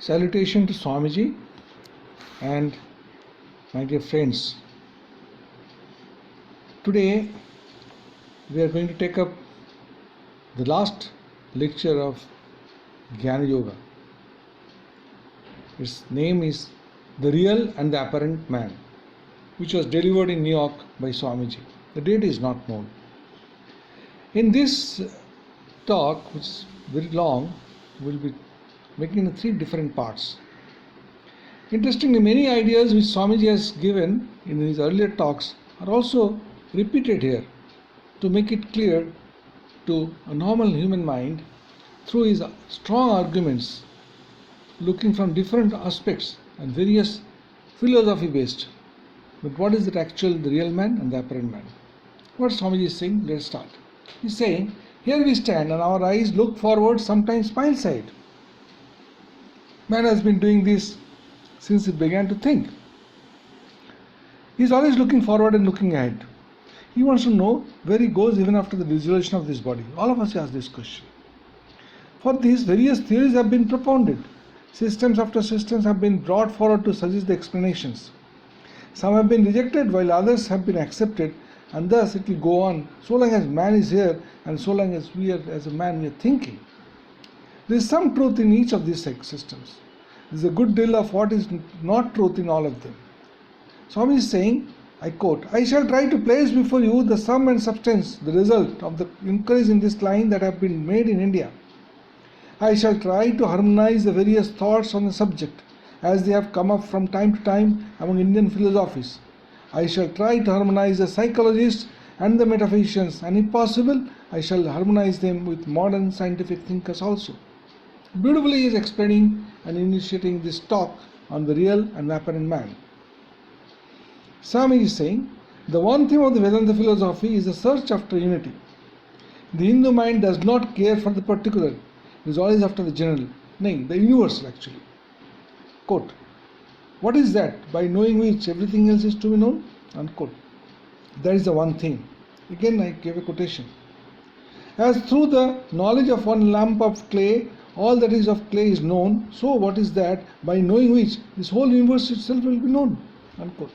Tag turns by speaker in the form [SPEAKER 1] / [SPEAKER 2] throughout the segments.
[SPEAKER 1] Salutation to Swamiji and my dear friends. Today we are going to take up the last lecture of Jnanyoga. Its name is The Real and the Apparent Man, which was delivered in New York by Swamiji. The date is not known. In this talk, which is very long, we will be making in 3 different parts. Interestingly, many ideas which Swamiji has given in his earlier talks are also repeated here to make it clear to a normal human mind through his strong arguments, looking from different aspects and various philosophy based. But what is the real man and the apparent man? What Swamiji is saying? Let's start. He is saying, here we stand and our eyes look forward, sometimes smile side. Man has been doing this since he began to think. He is always looking forward and looking ahead. He wants to know where he goes even after the dissolution of this body. All of us ask this question. For this, various theories have been propounded. Systems after systems have been brought forward to suggest the explanations. Some have been rejected while others have been accepted, and thus it will go on so long as man is here and so long as we are, as a man, we are thinking. There is some truth in each of these systems. There is a good deal of what is not truth in all of them. Swami is saying, I quote, I shall try to place before you the sum and substance, the result of the inquiries in this line that have been made in India. I shall try to harmonize the various thoughts on the subject as they have come up from time to time among Indian philosophies. I shall try to harmonize the psychologists and the metaphysicians, and if possible, I shall harmonize them with modern scientific thinkers also. Beautifully he is explaining and initiating this talk on the real and apparent man. Swami is saying, the one theme of the Vedanta philosophy is the search after unity. The Hindu mind does not care for the particular, it is always after the general, nay, the universal actually. Quote, what is that, by knowing which everything else is to be known? Unquote. That is the one thing. Again I gave a quotation. As through the knowledge of one lump of clay, all that is of clay is known, so what is that, by knowing which this whole universe itself will be known? Unquote.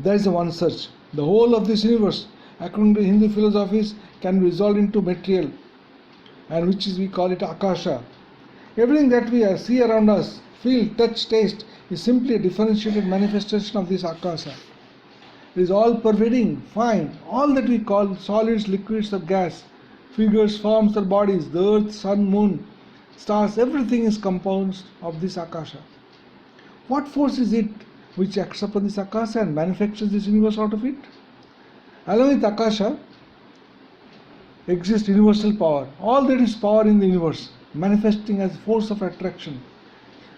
[SPEAKER 1] That is the one search. The whole of this universe, according to Hindu philosophies, can be resolved into material, and which is, we call it Akasha. Everything that we see around us, feel, touch, taste, is simply a differentiated manifestation of this Akasha. It is all pervading, fine, all that we call solids, liquids or gas, figures, forms or bodies, the earth, sun, moon, stars, everything is composed of this Akasha. What force is it which acts upon this Akasha and manufactures this universe out of it? Along with Akasha exists universal power. All that is power in the universe, manifesting as force of attraction,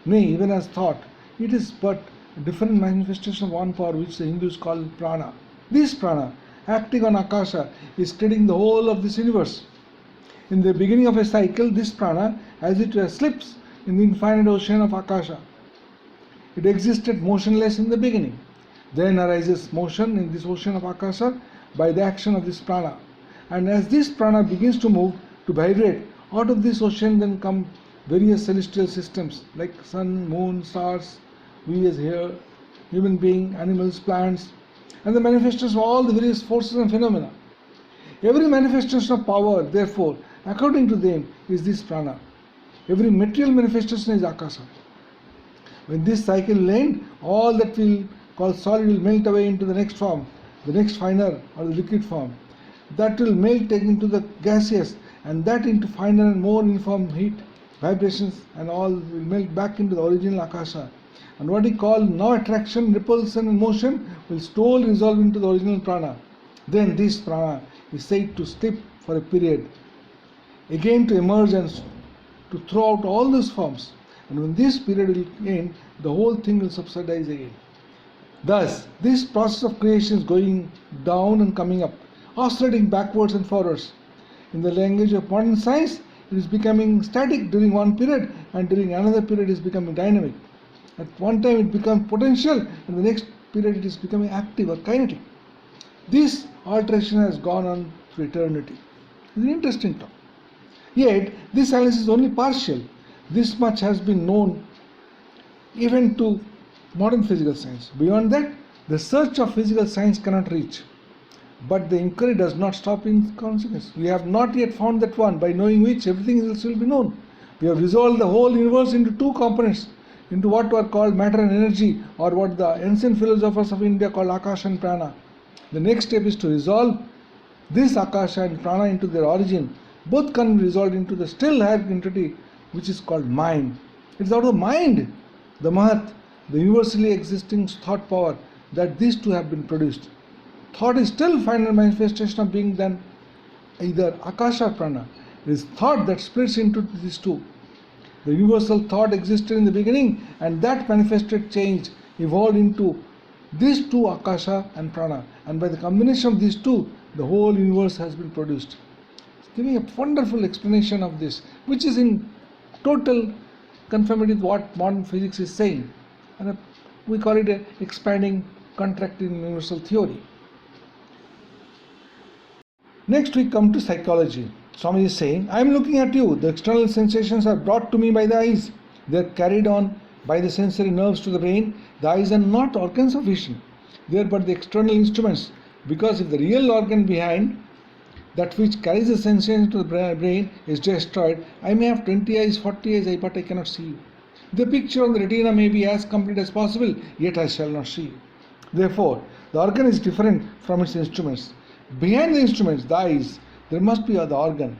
[SPEAKER 1] nay, even as thought. It is but a different manifestation of one power which the Hindus call prana. This prana, acting on Akasha, is steadying the whole of this universe. In the beginning of a cycle, this prana, as it were, slips in the infinite ocean of Akasha. It existed motionless in the beginning. Then arises motion in this ocean of Akasha by the action of this prana. And as this prana begins to move, to vibrate, out of this ocean then come various celestial systems like sun, moon, stars, we as here, human being, animals, plants, and the manifestations of all the various forces and phenomena. Every manifestation of power, therefore, according to them, is this prana. Every material manifestation is Akasha. When this cycle will end, all that we call solid will melt away into the next form, the next finer or the liquid form. That will melt into the gaseous, and that into finer and more uniform heat, vibrations, and all will melt back into the original Akasha. And what we call now attraction, repulsion and motion will slowly resolve into the original prana. Then this prana is said to slip for a period, again to emerge and to throw out all those forms. And when this period will end, the whole thing will subsidize again. Thus, this process of creation is going down and coming up, oscillating backwards and forwards. In the language of modern science, it is becoming static during one period, and during another period it is becoming dynamic. At one time it becomes potential, and the next period it is becoming active or kinetic. This alteration has gone on through eternity. It's an interesting talk. Yet, this analysis is only partial. This much has been known even to modern physical science. Beyond that, the search of physical science cannot reach. But the inquiry does not stop in consequence. We have not yet found that one by knowing which everything else will be known. We have resolved the whole universe into two components, into what were called matter and energy, or what the ancient philosophers of India called Akasha and Prana. The next step is to resolve this Akasha and Prana into their origin. Both can be resolved into the still higher entity which is called mind. It is out of the mind, the Mahat, the universally existing thought power, that these two have been produced. Thought is still final manifestation of being, then either Akasha or Prana. It is thought that splits into these two. The universal thought existed in the beginning, and that manifested change evolved into these two, Akasha and Prana, and by the combination of these two, the whole universe has been produced. It's giving a wonderful explanation of this, which is in total conformity with what modern physics is saying, and we call it an expanding contracting universal theory. Next we come to psychology. Swami is saying, I am looking at you. The external sensations are brought to me by the eyes. They are carried on by the sensory nerves to the brain. The eyes are not organs of vision. They are but the external instruments. Because if the real organ behind, that which carries the sensation to the brain, is destroyed, I may have 20 eyes, 40 eyes, but I cannot see you. The picture on the retina may be as complete as possible, yet I shall not see you. Therefore, the organ is different from its instruments. Behind the instruments, the eyes, there must be the organ.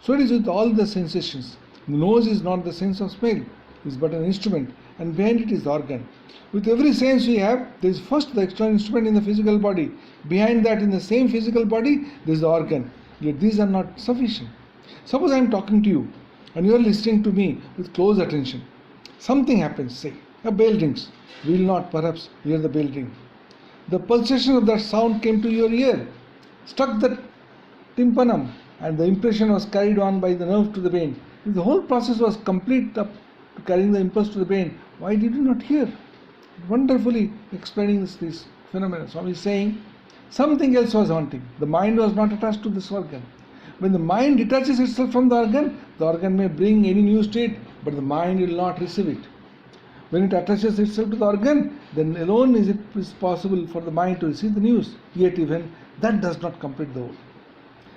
[SPEAKER 1] So it is with all the sensations. The nose is not the sense of smell, it is but an instrument, and behind it is the organ. With every sense we have, there is first the external instrument in the physical body. Behind that, in the same physical body, there is the organ. Yet these are not sufficient. Suppose I am talking to you, and you are listening to me with close attention. Something happens, say, a bell rings. We will not perhaps hear the bell ring. The pulsation of that sound came to your ear, struck the tympanum, and the impression was carried on by the nerve to the brain. If the whole process was complete up to carrying the impulse to the brain, why did you not hear? Wonderfully explaining this phenomenon. Swami is saying, something else was wanting. The mind was not attached to this organ. When the mind detaches itself from the organ may bring any news to it, but the mind will not receive it. When it attaches itself to the organ, then alone is it possible for the mind to receive the news. Yet even that does not complete the whole.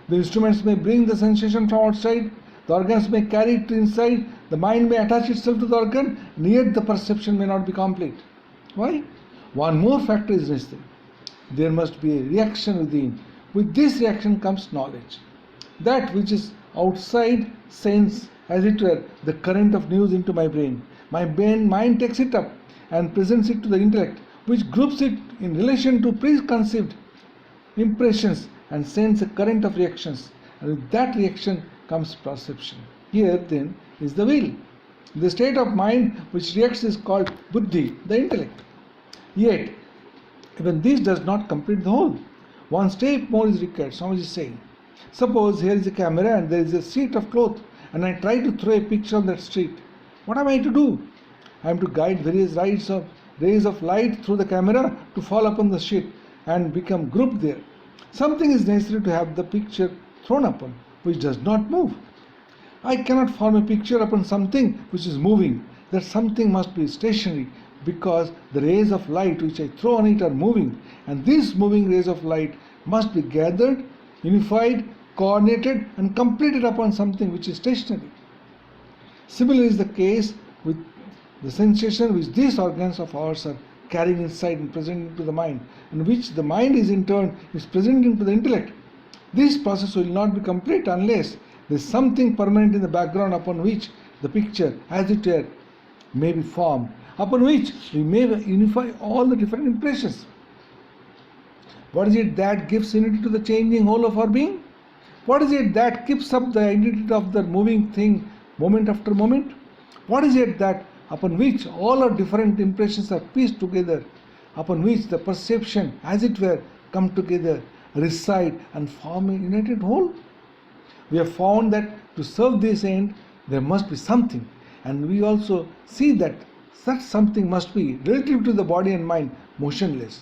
[SPEAKER 1] The instruments may bring the sensation from outside, the organs may carry it inside, the mind may attach itself to the organ, and yet the perception may not be complete. Why? One more factor is necessary. There must be a reaction within. With this reaction comes knowledge. That which is outside sends, as it were, the current of news into my brain. My mind takes it up and presents it to the intellect, which groups it in relation to preconceived impressions and sends a current of reactions. And with that reaction comes perception. Here then is the will. The state of mind which reacts is called buddhi, the intellect. Yet, even this does not complete the whole. One step more is required. Swamiji is saying, suppose here is a camera and there is a sheet of cloth, and I try to throw a picture on that sheet. What am I to do? I am to guide various rays of light through the camera to fall upon the sheet and become grouped there. Something is necessary to have the picture thrown upon, which does not move. I cannot form a picture upon something which is moving. That something must be stationary, because the rays of light which I throw on it are moving, and these moving rays of light must be gathered, unified, coordinated, and completed upon something which is stationary. Similarly is the case with the sensation which these organs of ours are carrying inside and presenting to the mind, and which the mind is in turn is presenting to the intellect. This process will not be complete unless there is something permanent in the background upon which the picture, as it were, may be formed, upon which we may unify all the different impressions. What is it that gives unity to the changing whole of our being? What is it that keeps up the identity of the moving thing moment after moment? What is it that upon which all our different impressions are pieced together, upon which the perception, as it were, come together, reside and form a united whole? We have found that to serve this end, there must be something, and we also see that such something must be, relative to the body and mind, motionless.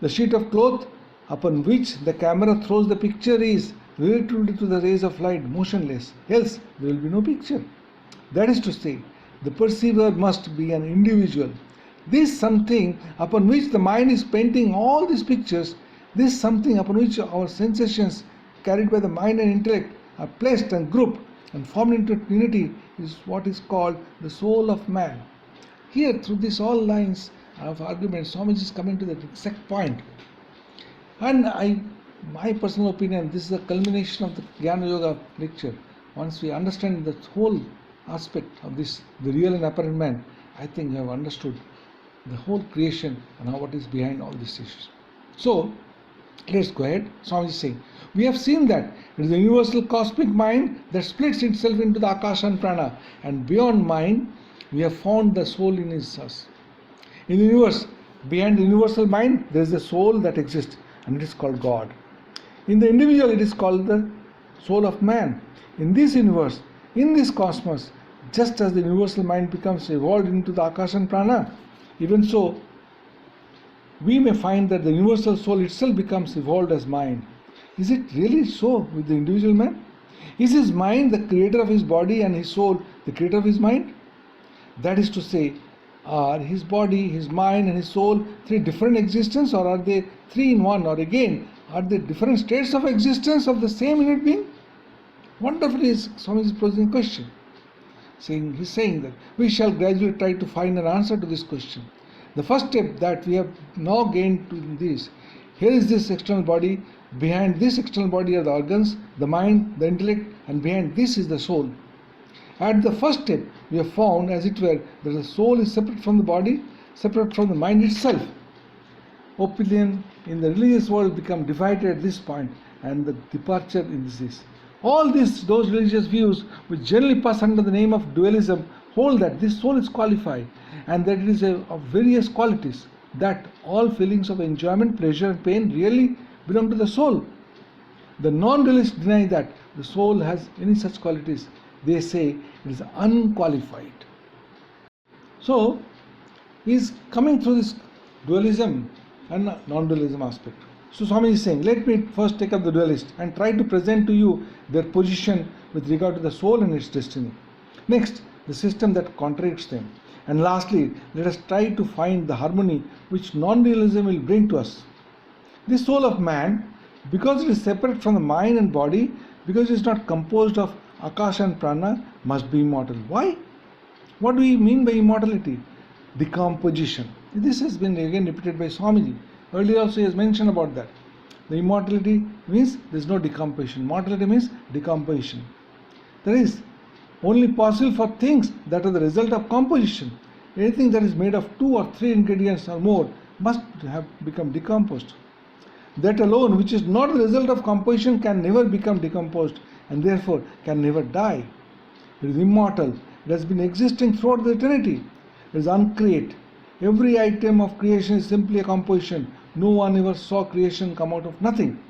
[SPEAKER 1] The sheet of cloth upon which the camera throws the picture is, relatively to the rays of light, motionless, else there will be no picture. That is to say, the perceiver must be an individual. This something upon which the mind is painting all these pictures, this something upon which our sensations carried by the mind and intellect are placed and grouped and formed into unity is what is called the soul of man. Here, through these all lines of argument, Swamiji is coming to the exact point. And my personal opinion, this is a culmination of the Jnanyoga lecture. Once we understand the whole aspect of this, the real and apparent man, I think we have understood the whole creation and what is behind all these issues. So, let's go ahead. Swamiji is saying, we have seen that it is the universal cosmic mind that splits itself into the Akasha and Prana, and beyond mind, we have found the soul in us. In the universe, behind the universal mind, there is a soul that exists, and it is called God. In the individual, it is called the soul of man. In this universe, in this cosmos, just as the universal mind becomes evolved into the Akasha and Prana, even so, we may find that the universal soul itself becomes evolved as mind. Is it really so with the individual man? Is his mind the creator of his body and his soul the creator of his mind? That is to say, are his body, his mind and his soul three different existences, or are they three in one, or again, are they different states of existence of the same unit being? Wonderfully, Swami is posing a question. He's saying that we shall gradually try to find an answer to this question. The first step that we have now gained to this, here is this external body, behind this external body are the organs, the mind, the intellect, and behind this is the soul. At the first step, we have found, as it were, that the soul is separate from the body, separate from the mind itself. Opinion in the religious world become divided at this point, and the departure in this is. All those religious views which generally pass under the name of dualism hold that this soul is qualified and that it is of various qualities, that all feelings of enjoyment, pleasure and pain really belong to the soul. The non-dualists deny that the soul has any such qualities. They say it is unqualified. So, he is coming through this dualism and non-dualism aspect. So Swami is saying, let me first take up the dualist and try to present to you their position with regard to the soul and its destiny. Next, the system that contradicts them. And lastly, let us try to find the harmony which non-dualism will bring to us. This soul of man, because it is separate from the mind and body, because it is not composed of Akasha and Prana, must be immortal. Why? What do we mean by immortality? Decomposition. This has been again repeated by Swamiji. Earlier also he has mentioned about that. The immortality means there is no decomposition. Mortality means decomposition. There is only possible for things that are the result of composition. Anything that is made of 2 or 3 ingredients or more must have become decomposed. That alone, which is not the result of composition, can never become decomposed and therefore can never die. It is immortal. It has been existing throughout the eternity. It is uncreate. Every item of creation is simply a composition. No one ever saw creation come out of nothing.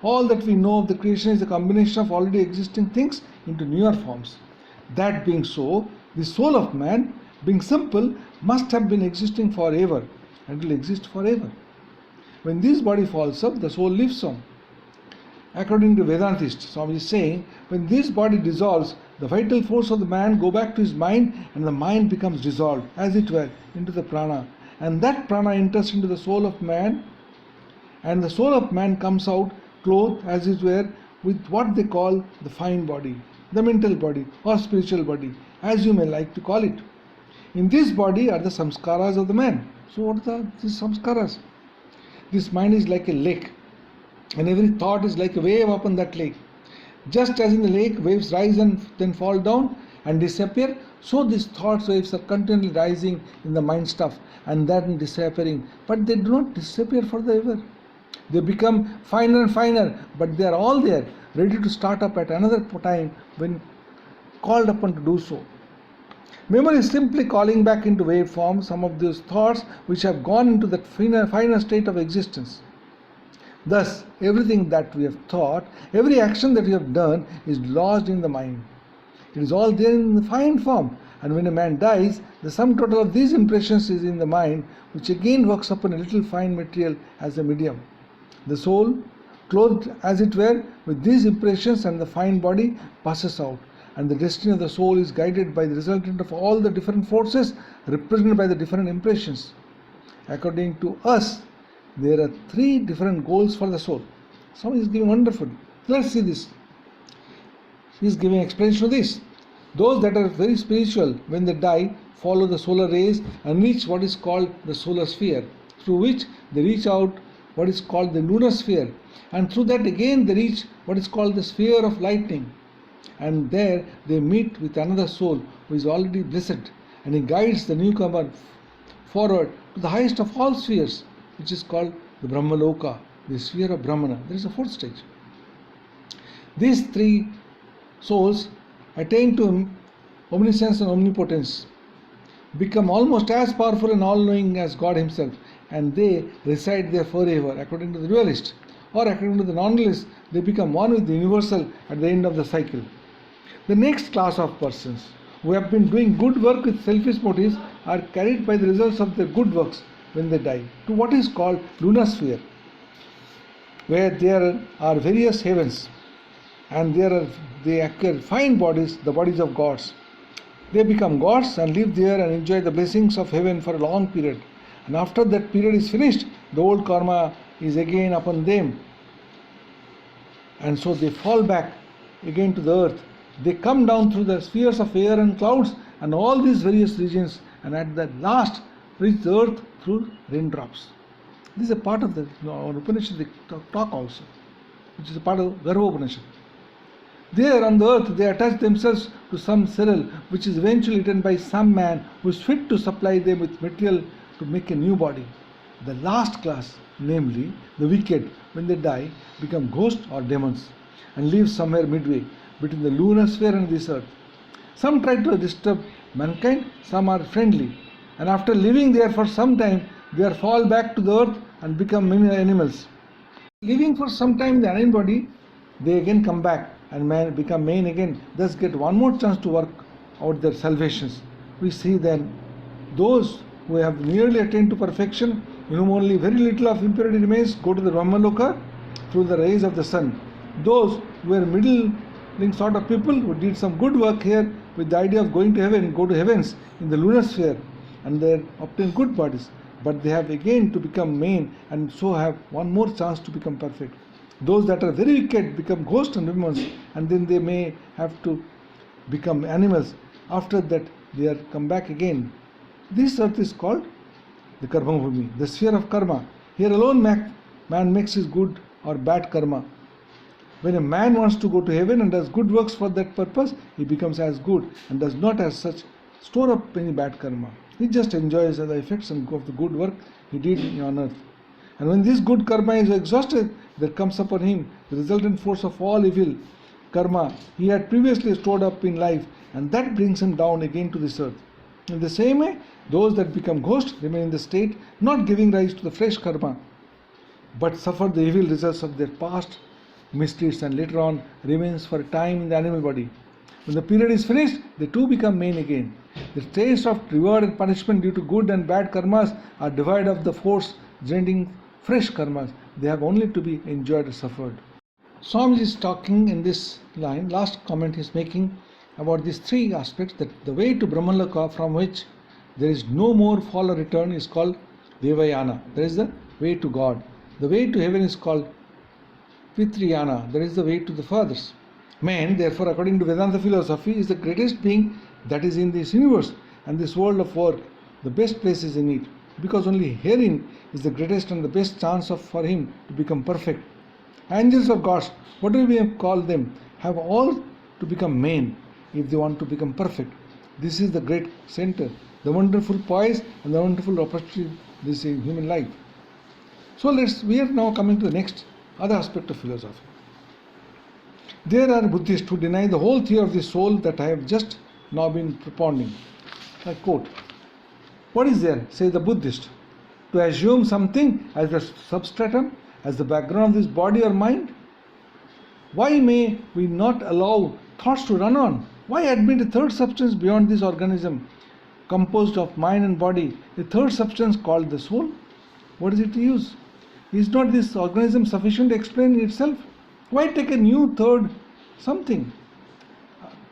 [SPEAKER 1] All that we know of the creation is a combination of already existing things into newer forms. That being so, the soul of man, being simple, must have been existing forever and will exist forever. When this body falls up, the soul lives on. According to Vedantists, Swami is saying, when this body dissolves, the vital force of the man go back to his mind and the mind becomes dissolved, as it were, into the prana. And that prana enters into the soul of man, and the soul of man comes out clothed, as it were, with what they call the fine body, the mental body or spiritual body, as you may like to call it. In this body are the samskaras of the man. So what are these samskaras? This mind is like a lake, and every thought is like a wave upon that lake. Just as in the lake waves rise and then fall down and disappear, so these thoughts waves are continually rising in the mind stuff and then disappearing. But they do not disappear forever. They become finer and finer, but they are all there, ready to start up at another time when called upon to do so. Memory is simply calling back into wave form some of those thoughts which have gone into that finer state of existence. Thus, everything that we have thought, every action that we have done is lodged in the mind. It is all there in the fine form, and when a man dies, the sum total of these impressions is in the mind, which again works upon a little fine material as a medium. The soul, clothed as it were with these impressions and the fine body, passes out, and the destiny of the soul is guided by the resultant of all the different forces represented by the different impressions. According to us, there are three different goals for the soul. Swami is giving wonderful. Let's see this. He is giving explanation of this. Those that are very spiritual, when they die, follow the solar rays and reach what is called the solar sphere, through which they reach out what is called the lunar sphere, and through that again they reach what is called the sphere of lightning. And there they meet with another soul who is already blessed, and he guides the newcomer forward to the highest of all spheres, which is called the Brahmaloka, the sphere of Brahmana. There is a fourth stage. These three souls attain to omniscience and omnipotence, become almost as powerful and all-knowing as God himself, and they reside there forever, according to the dualist. Or according to the non-dualist, they become one with the universal at the end of the cycle. The next class of persons who have been doing good work with selfish motives are carried by the results of their good works when they die to what is called lunar sphere, where there are various heavens, and they acquire fine bodies, the bodies of gods. They become gods and live there and enjoy the blessings of heaven for a long period. And after that period is finished, the old karma is again upon them. And so they fall back again to the earth. They come down through the spheres of air and clouds and all these various regions, and at the last reach the earth through raindrops. This is a part of the Upanishad talk also, which is a part of Garva Upanishad. There on the earth they attach themselves to some cereal which is eventually eaten by some man who is fit to supply them with material to make a new body. The last class, namely the wicked, when they die, become ghosts or demons and live somewhere midway between the lunar sphere and this earth. Some try to disturb mankind, some are friendly, and after living there for some time, they fall back to the earth and become many animals. Living for some time in the animal body, they again come back and become man again, thus get one more chance to work out their salvations. We see then those who have nearly attained to perfection, in whom only very little of impurity remains, go to the Brahmaloka through the rays of the sun. Those who are middling sort of people who did some good work here with the idea of going to heaven, go to heavens in the lunar sphere, and they obtain good bodies. But they have again to become men and so have one more chance to become perfect. Those that are very wicked become ghosts and demons, and then they may have to become animals. After that they are come back again. This earth is called the Karma Bhumi, the sphere of karma. Here alone man makes his good or bad karma. When a man wants to go to heaven and does good works for that purpose, he becomes as good and does not as such store up any bad karma. He just enjoys the effects of the good work he did on earth. And when this good karma is exhausted, there comes upon him the resultant force of all evil karma he had previously stored up in life, and that brings him down again to this earth. In the same way, those that become ghosts remain in the state, not giving rise to the fresh karma, but suffer the evil results of their past misdeeds, and later on remains for a time in the animal body. When the period is finished, they too become men again. The taste of reward and punishment due to good and bad karmas are devoid of the force generating fresh karmas. They have only to be enjoyed or suffered. Swamiji is talking in this line, last comment he is making about these three aspects, that the way to Brahmaloka, from which there is no more fall or return, is called Devayana. That is the way to God. The way to heaven is called Pitriyana. That is the way to the fathers. Man, therefore, according to Vedanta philosophy, is the greatest being that is in this universe and this world of work. The best place is in it, because only herein is the greatest and the best chance for him to become perfect. Angels or gods, whatever we call them, have all to become men if they want to become perfect. This is the great center, the wonderful poise and the wonderful opportunity this is human life. So we are now coming to the next other aspect of philosophy. There are Buddhists who deny the whole theory of the soul that I have just now been propounding. I quote, what is there, says the Buddhist, to assume something as the substratum, as the background of this body or mind? Why may we not allow thoughts to run on? Why admit a third substance beyond this organism, composed of mind and body, a third substance called the soul? What is it to use? Is not this organism sufficient to explain itself? Why take a new third something?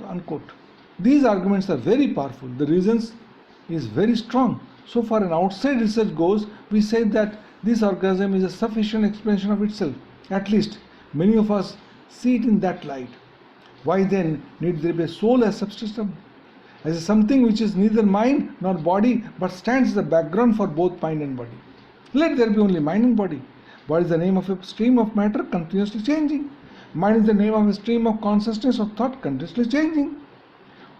[SPEAKER 1] unquote. These arguments are very powerful. The reasons is very strong. So far an outside research goes, we say that this organism is a sufficient explanation of itself. At least many of us see it in that light. Why then need there be a soul as subsystem? As something which is neither mind nor body, but stands as a background for both mind and body. Let there be only mind and body. Body is the name of a stream of matter continuously changing. Mind is the name of a stream of consciousness of thought continuously changing.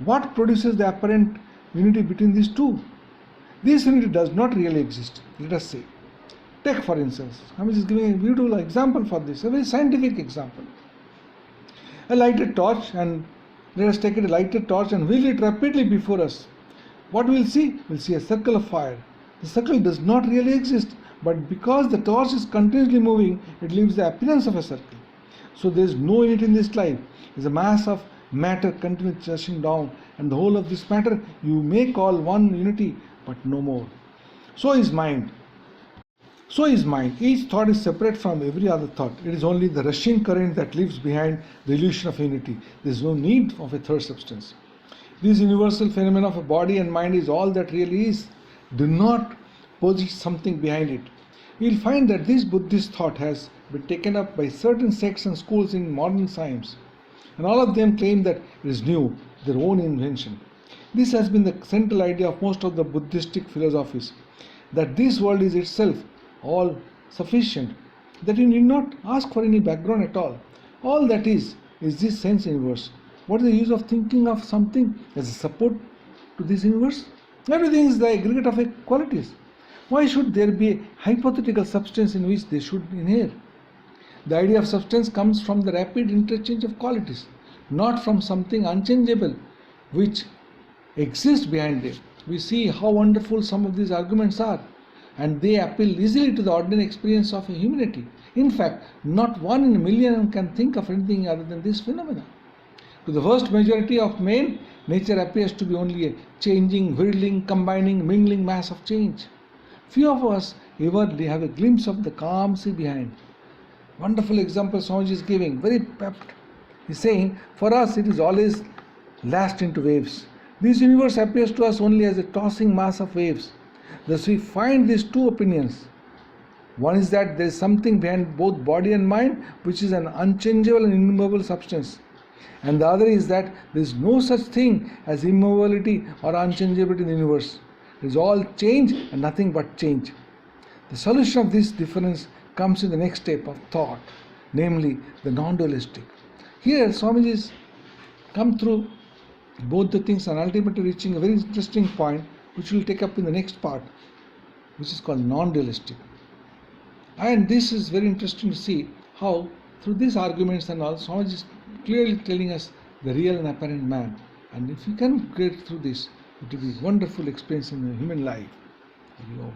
[SPEAKER 1] What produces the apparent unity between these two? This unity does not really exist, let us say. Take for instance, I is giving a beautiful example for this, a very scientific example. A lighted torch, and let us take a lighted torch and wheel it rapidly before us. What we will see? We will see a circle of fire. The circle does not really exist, but because the torch is continuously moving, it leaves the appearance of a circle. So there is no unity in this life. It is a mass of matter continuously rushing down, and the whole of this matter you may call one unity, but no more. So is mind. So is mind. Each thought is separate from every other thought. It is only the rushing current that leaves behind the illusion of unity. There is no need of a third substance. This universal phenomenon of a body and mind is all that really is. Do not posit something behind it. You will find that this Buddhist thought has been taken up by certain sects and schools in modern science, and all of them claim that it is new, their own invention. This has been the central idea of most of the Buddhistic philosophies, that this world is itself all sufficient, that you need not ask for any background at all. All that is this sense universe. What is the use of thinking of something as a support to this universe? Everything is the aggregate of qualities. Why should there be a hypothetical substance in which they should inhere? The idea of substance comes from the rapid interchange of qualities, not from something unchangeable which exists behind them. We see how wonderful some of these arguments are, and they appeal easily to the ordinary experience of humanity. In fact, not one in a million can think of anything other than this phenomena. To the vast majority of men, nature appears to be only a changing, whirling, combining, mingling mass of change. Few of us ever have a glimpse of the calm sea behind. Wonderful example Swamiji is giving, very apt. He is saying, for us it is always lashed into waves. This universe appears to us only as a tossing mass of waves. Thus we find these two opinions. One is that there is something behind both body and mind which is an unchangeable and immovable substance. And the other is that there is no such thing as immovability or unchangeability in the universe. It is all change and nothing but change. The solution of this difference comes in the next step of thought, namely the non-dualistic. Here Swamiji has come through both the things and ultimately reaching a very interesting point which we will take up in the next part, which is called non-dualistic. And this is very interesting to see how through these arguments and all, Swamiji is clearly telling us the real and apparent man. And if you can get through this, it will be a wonderful experience in the human life. Hari Om.